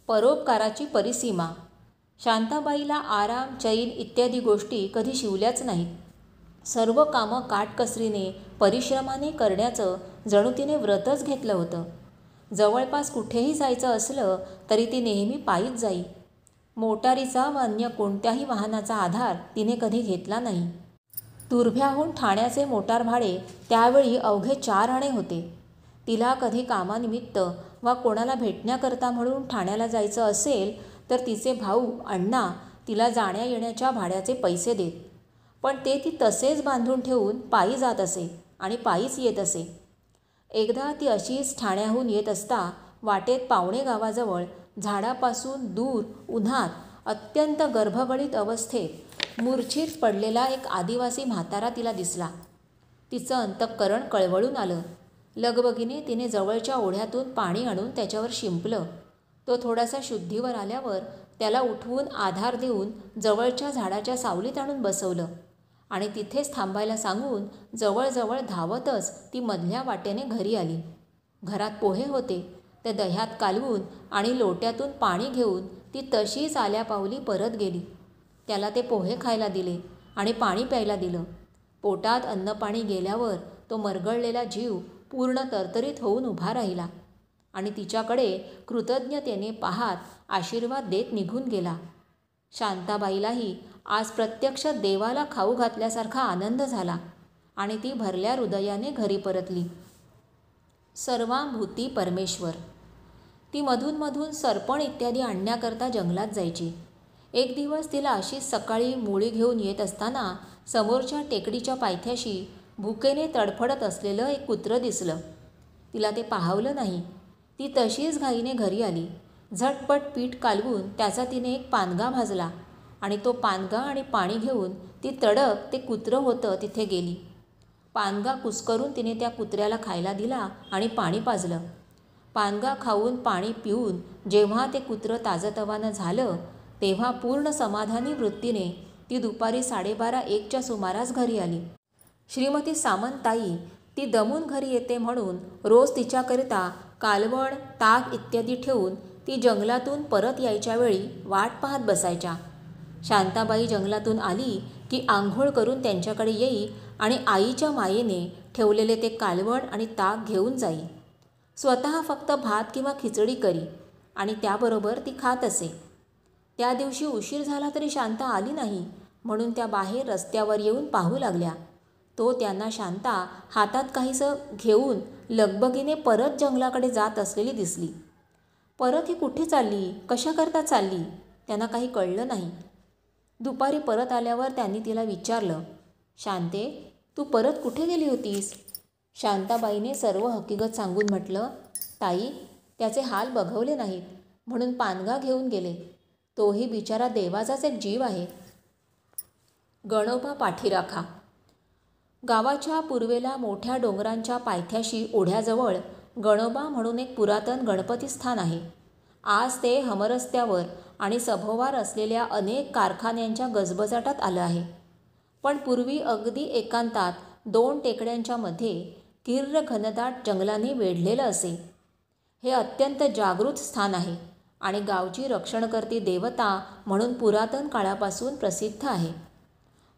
परोपकाराची परिसीमा. शांताबाईला आराम, चैन इत्यादी गोष्टी कधी शिवल्याच नाहीत. सर्व कामं काटकसरीने, परिश्रमाने करण्याचं जणू तिने व्रतच घेतलं होतं. जवळपास कुठेही जायचं असलं तरी ती नेहमी पायीच जाई. मोटारीचा व अन्य कोणत्याही वाहनाचा आधार तिने कधी घेतला नाही. तुर्भ्याहून ठाण्याचे मोटार भाडे त्यावेळी अवघे 4 आणे होते. तिला कधी कामानिमित्त वा कोणाला भेटण्याकरता म्हणून ठाण्याला जायचं असेल तर तिचे भाऊ अण्णा तिला जाण्या येण्याच्या भाड्याचे पैसे देत. पण ते ती तसेच बांधून ठेवून पायी जात असे आणि पायीच येत असे. एकदा ती अशीच ठाण्याहून येत असता वाटेत पावणे गावाजवळ झाडापासून दूर उन्हात अत्यंत गर्भगळीत अवस्थेत मूर्छित पडलेला एक आदिवासी म्हातारा तिला दिसला. तिचं अंतःकरण कळवळून आलं. लगबगीने तिने जवळच्या ओढ्यातून पाणी आणून त्याच्यावर शिंपलं. तो थोडासा शुद्धीवर आल्यावर त्याला उठवून आधार देऊन जवळच्या झाडाच्या सावलीत आणून बसवलं आणि तिथेच थांबायला सांगून जवळजवळ धावतच ती मधल्या वाटेने घरी आली. घरात पोहे होते. ते दह्यात कालवून आणि लोट्यातून पाणी घेऊन ती तशीच आल्यापावली परत गेली. त्याला ते पोहे खायला दिले आणि पाणी प्यायला दिलं. पोटात अन्नपाणी गेल्यावर तो मरगळलेला जीव पूर्ण तरतरीत होऊन उभा राहिला आणि तिच्याकडे कृतज्ञतेने पाहत आशीर्वाद देत निघून गेला. शांताबाईलाही आज प्रत्यक्ष देवाला खाऊ घातल्यासारखा आनंद झाला आणि ती भरल्या हृदयाने घरी परतली. सर्वांभूती परमेश्वर. ती मधून सरपण इत्यादी आणण्याकरता जंगलात जायची. एक दिवस तिला अशीच सकाळी मुळी घेऊन येत असताना समोरच्या टेकडीच्या पायथ्याशी भुकेने तडफडत असलेलं एक कुत्रं दिसलं. तिला ते पाहवलं नाही. ती तशीच घाईने घरी आली. झटपट पीठ कालवून त्याचा तिने एक पानगा भाजला आणि तो पानगा आणि पाणी घेऊन ती तडक ते कुत्रं होतं तिथे गेली. पानगा कुस्करून तिने त्या कुत्र्याला खायला दिला आणि पाणी पाजलं. पानगा खाऊन पाणी पिऊन जेव्हा ते कुत्रं ताजतवानं झालं तेव्हा पूर्ण समाधानी वृत्तीने ती दुपारी 12:30-1च्या सुमारास घरी आली. श्रीमती सामंताई ती दमून घरी येते म्हणून रोज तिच्याकरिता कालवण, ताक इत्यादी ठेवून ती जंगलातून परत यायच्या वेळी वाट पाहत बसायच्या. शांताबाई जंगलातून आली की आंघोळ करून त्यांच्याकडे येई आणि आईच्या मायेने ठेवलेले ते कालवण आणि ताक घेऊन जाई. स्वतः फक्त भात किंवा खिचडी करी आणि त्याबरोबर ती खात असे. त्या दिवशी उशीर झाला तरी शांता आली नाही म्हणून त्या बाहेर रस्त्यावर येऊन पाहू लागल्या. तो त्यांना शांता हातात काहीसं घेऊन लगबगीने परत जंगलाकडे जात असलेली दिसली. परत ही कुठे चालली, कशाकरता चालली त्यांना काही कळलं नाही. दुपारी परत आल्यावर त्यांनी तिला विचारलं, शांते, तू परत कुठे गेली होतीस? शांताबाईने सर्व हकीकत सांगून म्हटलं, ताई, त्याचे हाल बघवले नाहीत म्हणून पानगा घेऊन गेले. तोही बिचारा देवाचाच एक जीव आहे. गणोबा पाठीराखा. गावाच्या पूर्वेला मोठ्या डोंगरांच्या पायथ्याशी ओढ्याजवळ गणोबा म्हणून एक पुरातन गणपती स्थान आहे. आज ते हमरस्त्यावर आणि सभोवार असलेल्या अनेक कारखान्यांच्या गजबजाटात आलं आहे. पण पूर्वी अगदी एकांतात 2 टेकड्यांच्या मध्ये किर्र घनदाट जंगलाने वेढलेलं असे. हे अत्यंत जागृत स्थान आहे आणि गावची रक्षणकर्ती देवता म्हणून पुरातन काळापासून प्रसिद्ध आहे.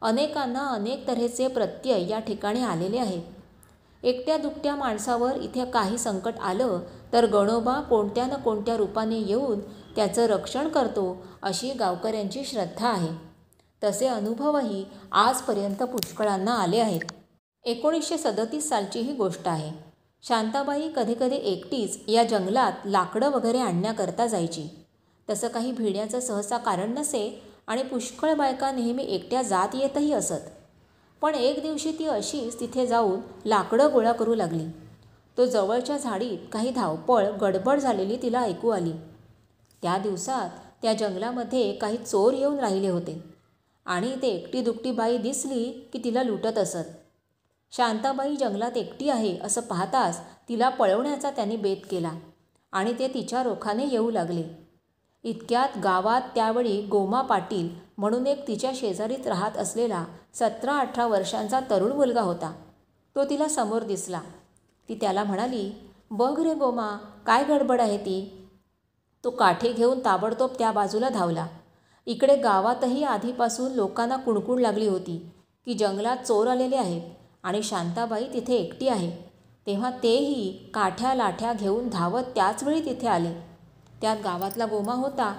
अनेकांना अनेक तऱ्हेचे प्रत्यय या ठिकाणी आलेले आहेत. एकट्या दुकट्या माणसावर इथे काही संकट आलं तर गणोबा कोणत्या न कोणत्या रूपाने येऊन त्याचं रक्षण करतो अशी गावकऱ्यांची श्रद्धा आहे. तसे अनुभवही आजपर्यंत पुष्कळांना आले आहेत. 1937 सालची ही गोष्ट आहे. शांताबाई कधीकधी एकटीच या जंगलात लाकडं वगैरे आणण्याकरता जायची. तसं काही भिण्याचं सहसा कारण नसे आणि पुष्कळ बायका नेहमी एकट्या जात येतही असत. पण एक दिवशी ती अशीच तिथे जाऊन लाकडं गोळा करू लागली. तो जवळच्या झाडीत काही धावपळ गडबड झालेली तिला ऐकू आली. त्या दिवसात त्या जंगलामध्ये काही चोर येऊन राहिले होते आणि ते एकटी दुकटी बाई दिसली की तिला लुटत असत. शांताबाई जंगलात एकटी आहे असं पाहताच तिला पळवण्याचा त्यांनी बेत केला आणि ते तिच्या रोखाने येऊ लागले. इतक्यात गावात त्यावेळी गोमा पाटील म्हणून एक तिच्या शेजारीत राहत असलेला 17-18 वर्षांचा तरुण मुलगा होता. तो तिला समोर दिसला. ती त्याला म्हणाली, बघ रे गोमा, काय गडबड आहे ती? तो काठी घेऊन ताबडतोब त्या बाजूला धावला. इकडे गावातही आधीपासून लोकांना कुणकुण लागली होती की जंगलात चोर आलेले आहेत आणि शांताबाई तिथे एकटी आहे. तेव्हा तेही काठ्या लाठ्या घेऊन धावत त्याचवेळी तिथे आले. त्यात गावातला गोमा होता.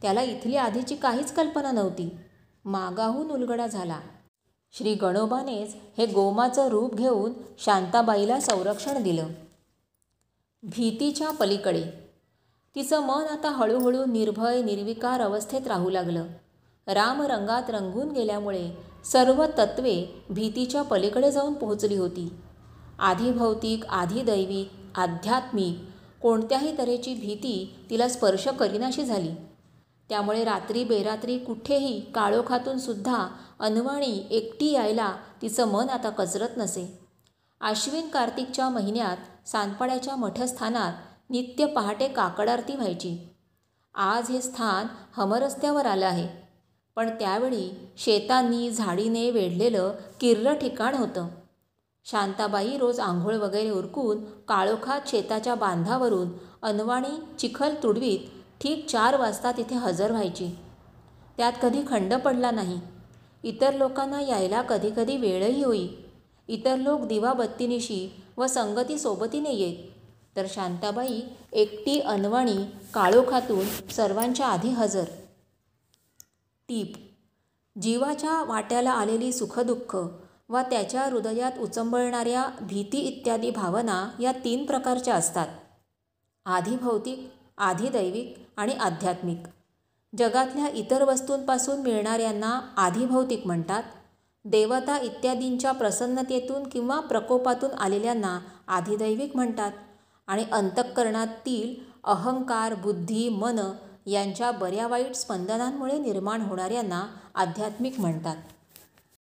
त्याला इथली आधीची काहीच कल्पना नव्हती. मागाहून उलगडा झाला. श्री गणोबानेच हे गोमाचं रूप घेऊन शांताबाईला संरक्षण दिलं. भीतीच्या पलीकडे तिचं मन आता हळूहळू निर्भय निर्विकार अवस्थेत राहू लागलं. रामरंगात रंगून गेल्यामुळे सर्व तत्वे भीतीच्या पलीकडे जाऊन पोहोचली होती. आधी भौतिक, आधी दैविक, आध्यात्मिक कोणत्याही तऱ्हेची भीती तिला स्पर्श करीनाशी झाली. त्यामुळे रात्री बेरात्री कुठेही काळोखातून सुद्धा अनवाणी एकटी यायला तिचं मन आता कचरत नसे. आश्विन कार्तिकच्या महिन्यात सांदपाड्याच्या मठस्थानात नित्य पहाटे काकड आरती व्हायची. आज हे स्थान हमरस्त्यावर आलं आहे, पण त्यावेळी शेतांनी झाडीने वेढलेलं किर्र ठिकाण होतं. शांताबाई रोज आंघोळ वगैरे उरकून काळोखात शेताच्या बांधावरून अनवाणी चिखल तुडवीत ठीक 4 वाजता तिथे हजर व्हायची. त्यात कधी खंड पडला नाही. इतर लोकांना यायला कधीकधी वेळही होई. इतर लोक दिवाबत्तीनिशी व संगती सोबतीने येत, तर शांताबाई एकटी अनवाणी काळोखातून सर्वांच्या आधी हजर. टीप: जीवाच्या वाट्याला आलेली सुखदुःख वा त्याच्या हृदयात उचंबळणाऱ्या भीती इत्यादी भावना या 3 प्रकारच्या असतात: आधी भौतिक, आधी दैविक आणि आध्यात्मिक. जगातल्या इतर वस्तूंपासून मिळणाऱ्यांना आधी भौतिक म्हणतात. देवता इत्यादींच्या प्रसन्नतेतून किंवा प्रकोपातून आलेल्यांना आधी दैविक म्हणतात. आणि अंतःकरणातील अहंकार, बुद्धी, मन यांच्या बऱ्या वाईट स्पंदनांमुळे निर्माण होणाऱ्यांना आध्यात्मिक म्हणतात.